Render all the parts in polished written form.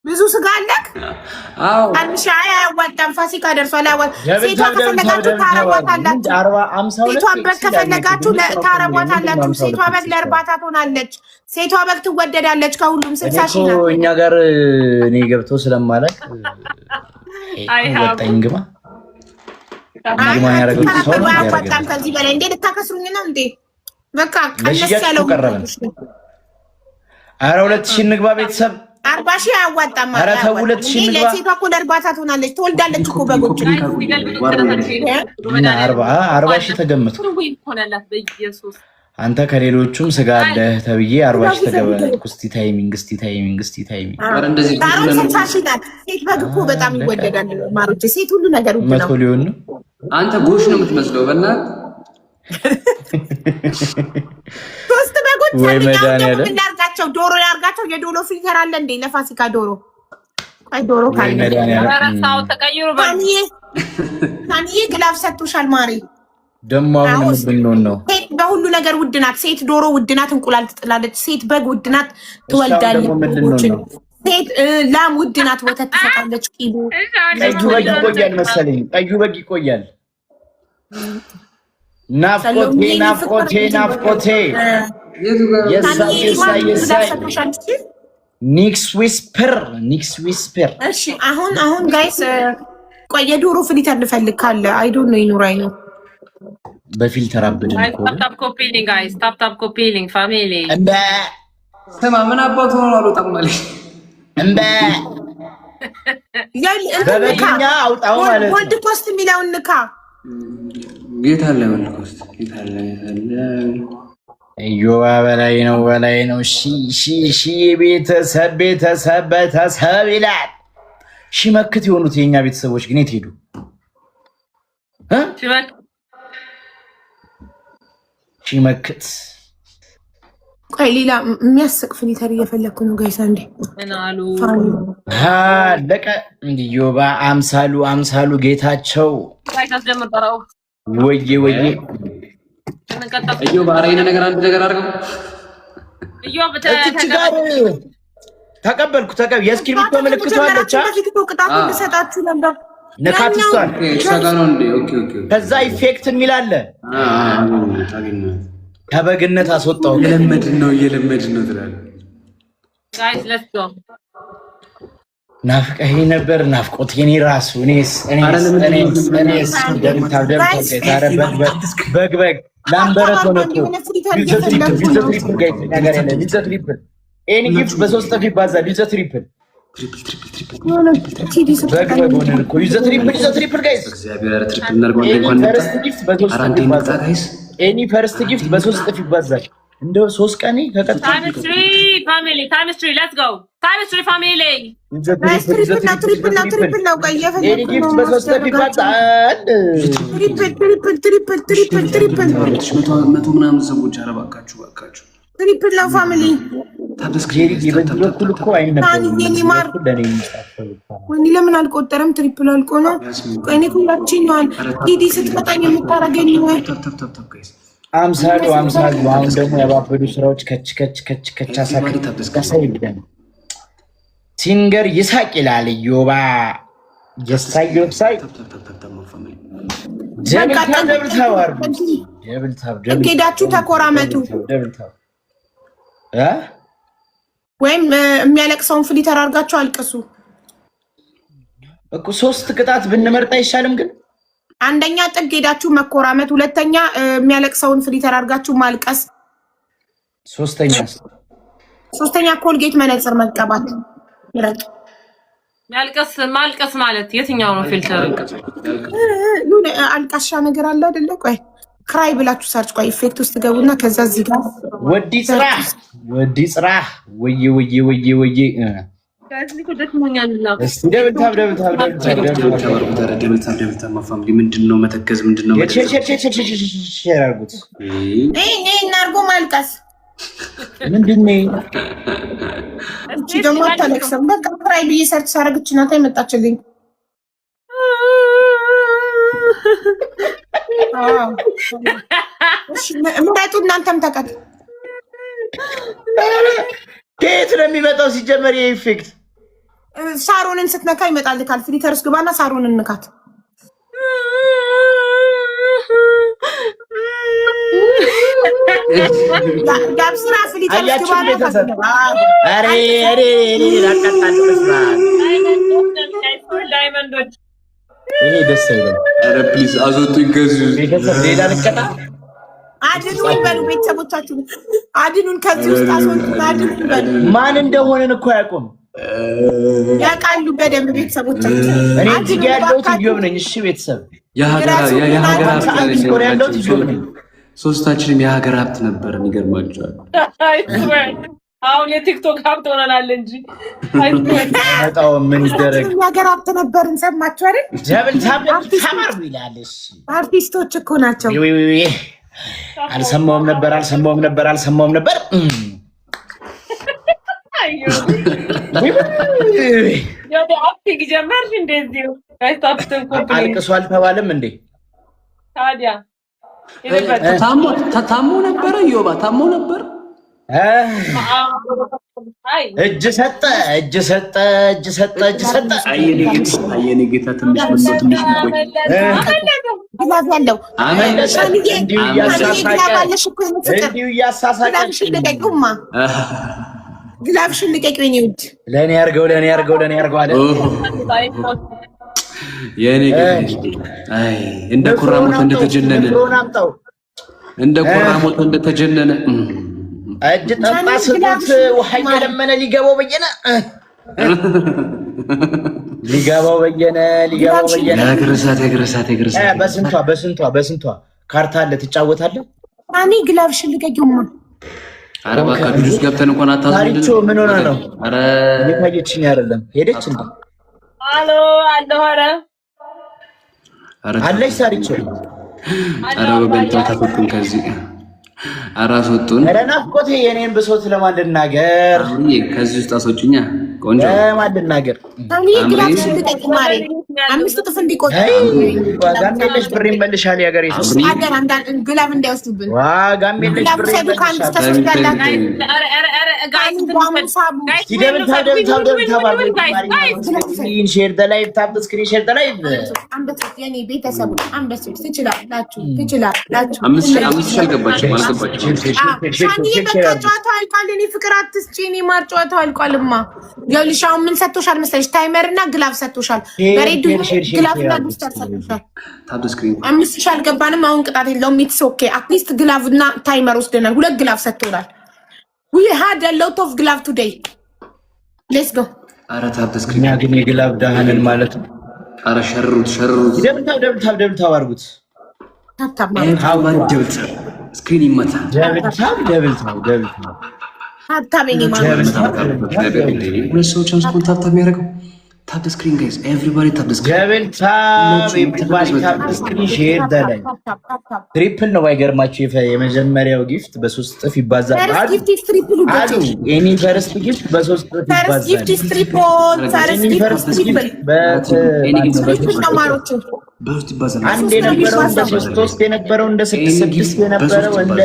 ብዙ ስጋ አለክ? አዎ አንሻ ያወጣን ፋሲካ ደርሷል። ሴቷ ከፈለጋችሁ ታረቧታላችሁ። ሴቷን በግ ከፈለጋችሁ ታረቧታላችሁ። ሴቷ በግ ለእርባታ ትሆናለች። ሴቷ በግ ትወደዳለች ከሁሉም 60 ሺህ ነው። እኛ ጋር እኔ ገብቶ ስለማለቅ ወጣኝ ግማ ግማ ያረጋው ሰው ነው ያረጋው። ከዚህ በላይ እንዴ ልታከስሩኝ ነው እንዴ? በቃ ቀነስ ያለው ቀረበን። 2000 ንግባ ቤተሰብ 40 ሺህ አያዋጣም። ኧረ ተው 2000 ንግባ። ለሴቷ እኮ ለእርባታ ትሆናለች። ትወልዳለች እኮ በጎች። ምን 40 ሺህ ተገምቶ አንተ ከሌሎቹም ስጋ አለህ ተብዬ 40 ሺህ ተገመትኩ። እስቲ ታይሚንግ ታሮን 60 ሺህ ናት። ሴት በግ እኮ በጣም ይወደዳል ማሮቼ። ሴት ሁሉ ነገር ውድ ነው። 100 ሊሆን ነው። አንተ ጎሽ ነው የምትመስለው በእናትህ። ሶስት በጎች እንዳርጋቸው ዶሮ ያርጋቸው። የዶሮ ፍሪተር አለ እንዴ ለፋሲካ ዶሮ? ቆይ ዶሮ ካለ አራሳው ተቀይሩ ታኒዬ ግላፍ ሰጥቶሻል ማሪ። ደሞ አሁን ምን ነው ሴት በሁሉ ነገር ውድ ናት። ሴት ዶሮ ውድ ናት፣ እንቁላል ትጥላለች። ሴት በግ ውድ ናት፣ ትወልዳለች። ሴት ላም ውድ ናት፣ ወተት ትሰጣለች። ቂቡ ቀዩ በግ ይቆያል መሰለኝ። ቀዩ በግ ይቆያል። ናፍቆቴ ኒክስ ዊስፐር። እሺ አሁን ጋይስ ቆይ የዶሮ ፍሊተር ልፈልግ ካለ አይ ዶንት ኖ ይኑራይ ነው በፊልተር አብደን ታፕ ኮፒ ሊንክ ፋሚሊ እንደ ስማ ምን አባቱ ነው አልወጣም ማለት እንደ በበግኛ አውጣው ማለት ወልድ ፖስት የሚለውን ንካ። ጌታ አለ ወልድ ፖስት ጌታ አለ እዮባ በላይ ነው። ሺ ቤተሰብ ይላል። ሺ መክት የሆኑት የኛ ቤተሰቦች ግን የት ሄዱ? ሺ መክት ቆይ ሌላ የሚያስቅ ፍሊተር እየፈለኩ ነው ጋይስ። አንዴ ለቀ እንዲዮባ አምሳሉ ጌታቸው ወዬ እዮ ባሬነ ነገር አንድ ነገር አድርገው እዮ በተጋር ተቀበልኩ የእስክሪብቶ ምልክቱ አለች። ቅጣቱን ልሰጣችሁ ነበር። ነካትስቷል ሰጋኖ እንዴ? ኦኬ ከዛ ኢፌክት የሚል አለ። ከበግነት አስወጣው። እየለመድን ነው ትላለህ። ጋይስ ሌትስ ጎ። ናፍቀኸኝ ነበር ናፍቆት የኔ ራሱ እኔስ በግ ላምበረት ሆነ እኮ ትሪፕል ኤኒ ጊፍት በ3 ጠፍ ይባዛል። ዩዘ ትሪፕል በግ ሆነ እኮ ዩዘ ትሪፕል ጋይስ እግዚአብሔር ትሪፕል እናርገው እንኳን ኤኒ ፈርስት ጊፍት በ3 ጠፍ ይባዛል። እንደው 3 ቀን ከቀጣ ታይምስ 3 ፋሚሊ ሌትስ ጎ ታይምስ 3 ፋሚሊ ትሪፕል ነው ቆይ ኤኒ ጊፍት በ3 ጠፍ ይባዛል። ትሪፕል መቶ ምናምን ሰዎች አረባካችሁ ትሪፕል ነው ፋሚሊ ታብስክሪን በኩል እኮ ወንዲ ለምን አልቆጠረም? ትሪፕል አልቆ ነው። ቆይ እኔ ሁላችኛዋን ዲዲ ስትመጣኝ የምታረገኝ ነው። አምሳሉ አሁን ደግሞ ያባበዱ ስራዎች ከች አሳይደን ሲንገር ይሳቅ ይላል። ዮባ የሳይ ሄዳችሁ ተኮራመቱ ወይም የሚያለቅሰውን ፍሊተር አድርጋችሁ አልቅሱ እኮ። 3 ቅጣት ብንመርጥ አይሻልም? ግን አንደኛ ጥግ ሄዳችሁ መኮራመት፣ ሁለተኛ የሚያለቅሰውን ፍሊተር አድርጋችሁ ማልቀስ፣ ሶስተኛ ኮልጌት መነጽር መቀባት። ይረቅ ማልቀስ ማለት የትኛው ነው? ፊልተር አልቃሻ ነገር አለ አይደለ? ቆይ ክራይ ብላችሁ ሰርች ቆይ ኢፌክት ውስጥ ገቡና ከዛ እዚህ ጋር ወዲ ጽራ ወዬ ጋዝሊኮ ደክሞኛልና ምንድነው መተከዝ? ምንድነው ያርጉት? እናርጎ ማልቀስ ምንድነው? እቺ ደግሞ አታለቅስም። በቃ ክራይ ብዬ ሰርች ሳረግች ናታ የመጣችልኝ። ምራጡ እናንተም ተቀጥ ከየት ነው የሚመጣው ሲጀመር የኢፌክት? ሳሮንን ስትነካ ይመጣልካል። ፍሊተርስ ግባና ሳሮንን ንካት። ጋብስራ ፍሊተርስ ግባና አሬ ዳይመንዶች እኔ ደስ አይልም። ኧረ ፕሊዝ አዞቱኝ ከዚህ ቤተሰብ ሌላ ልቀጣ። አድኑን በሉ ቤተሰቦቻችሁ አድኑን፣ ከዚህ ውስጥ አስወጡን። አድኑን በሉ። ማን እንደሆነን እኮ አያውቁም። ያውቃሉ በደንብ ቤተሰቦቻችሁ። እኔ እዚህ ያለሁት ኢዮብ ነኝ። እሺ ቤተሰብ የሀገር ያለሁት ኢዮብ ነኝ። ሶስታችንም የሀገር ሀብት ነበር። ይገርማችኋል። አሁን የቲክቶክ ሀብት ሆነናል እንጂ መጣው ምን ይደረግ። የሀገር ሀብት ነበርን። ሰማችሁ አይደል? ጀብል ታማር ይላልሽ። አርቲስቶች እኮ ናቸው። አልሰማውም ነበር። አክቲንግ ጀመርሽ እንደዚሁ አልቅሶ አልተባለም እንዴ? ታዲያ ታሞ ነበረ። ዮባ ታሞ ነበር። እጅ ሰጠ። አየኔ ጌታ ትንሽ ያለው እንዲሁ እያሳሳቀ ግላብሽን ልቀቂው። የኔ ውድ ለእኔ ያርገው አለ። የኔ እንደ ኩራሞት እንደተጀነነ እጅ ጠጣ ስጡት። ውሃ እየለመነ ሊገባው በየነ የግርሳት በስንቷ ካርታ አለ ትጫወታለህ። እኔ ግላብሽን ልቀቂውማ። ኧረ እባክህ ልጅ ገብተን እንኳን አታዝልኝ። ታሪቾ ምን ሆነ ነው? ኧረ የታየችኝ አይደለም ሄደች እንዴ? አሎ አለች ታሪቾ። ኧረ በበንታ ታፈቁን ከዚህ አራስ ወጡን። ኧረ ናፍቆቴ የኔን ብሶት ለማን ልናገር? ከዚህ ውስጥ አስወጪኛ። ቆንጆ ለማን ልናገር? ግላብሽን ልቀቂ ማሬ። 5 እጥፍ እንዲቆጥር ዋጋም የለሽ ብር ይመልሻል። የሀገሬ ሰው ግላብ እንዳይወስዱብን። ዋጋም የለሽ ብር ይመልሻል። ፍቅር አትስጪ። እኔ ማር ጨዋታው አልቋልማ። ይኸውልሽ አሁን ምን ሰጥቶሻል መሰለሽ? ታይመር እና ግላብ ሰጥቶሻል። በሬዲዮ ግላብ እና ቡስተር ሰጥቶሻል። 5,000 አልገባንም። አሁን ቅጣት የለውም። ኢትስ ኦኬ። አትሊስት ግላብ እና ታይመር ወስደናል። 2 ግላብ ሰጥቶናል። we had a lot of glove today. let's go። ኧረ ታብ ስክሪን ግን የግላብ ዳህንን ማለት ነው። ኧረ ሸሩት ደብልታው አድርጉት። ስክሪን ይመታ። ደብልታው ታብታብ ሁለት ሰዎች አንስኮን ታብታብ የሚያደርገው ታብ ስክሪን ጋይስ ኤቭሪባዲ ታብ ስክሪን ሼር ደላይ ትሪፕል ነው። ባይገርማችሁ የመጀመሪያው ጊፍት በ3 እጥፍ ይባዛል አሉ። ኤኒ ፈርስት ጊፍት በ3 እጥፍ ይባዛል። አንድ የነበረው እንደ 3 የነበረው እንደ 6 የነበረው እንደ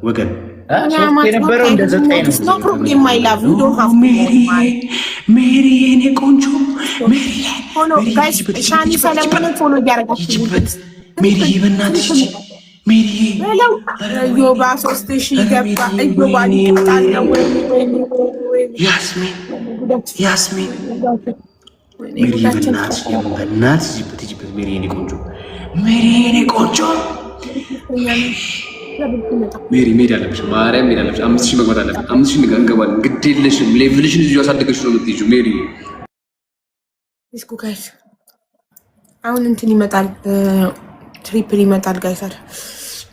ወገን የነበረው እንደ 9 ሜሪ የኔ ቆንጆ ሜሪ በእናትሽ ሜሪ ያስሚን ሜሪ በእናትሽ ሜሪ የኔ ቆንጆ ሜሪ አለብሽ። ማርያም ሜሪ አለብሽ። 5,000 መግባት አለብን። 5,000 እንገባለን። ግድ የለሽም። ሌቭልሽን እዚሁ ያሳደገሽ ነው የምትይዥው ሜሪ። አሁን እንትን ይመጣል፣ ትሪፕል ይመጣል ጋይስ።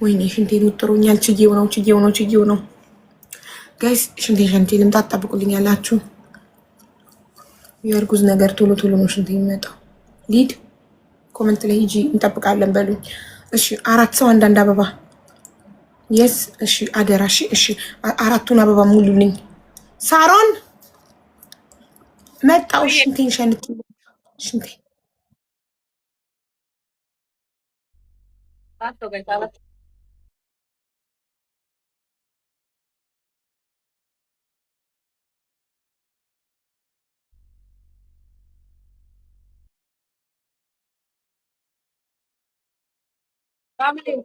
ወይኔ ሽንቴን ውጥሮኛል። ችዬው ነው ጋይስ። ሽንቴ ልምጣ። ትጠብቁልኝ ያላችሁ የእርጉዝ ነገር ቶሎ ነው ሽንቴ የሚመጣው። ሊድ ኮመንት ላይ ሂጂ እንጠብቃለን በሉኝ። እሺ 4 ሰው አንዳንድ አበባ የስ እሺ አደራ። እሺ 4ቱን አበባ ሙሉልኝ። ሳሮን መጣው። ሽንቴን ሽንቴ Family.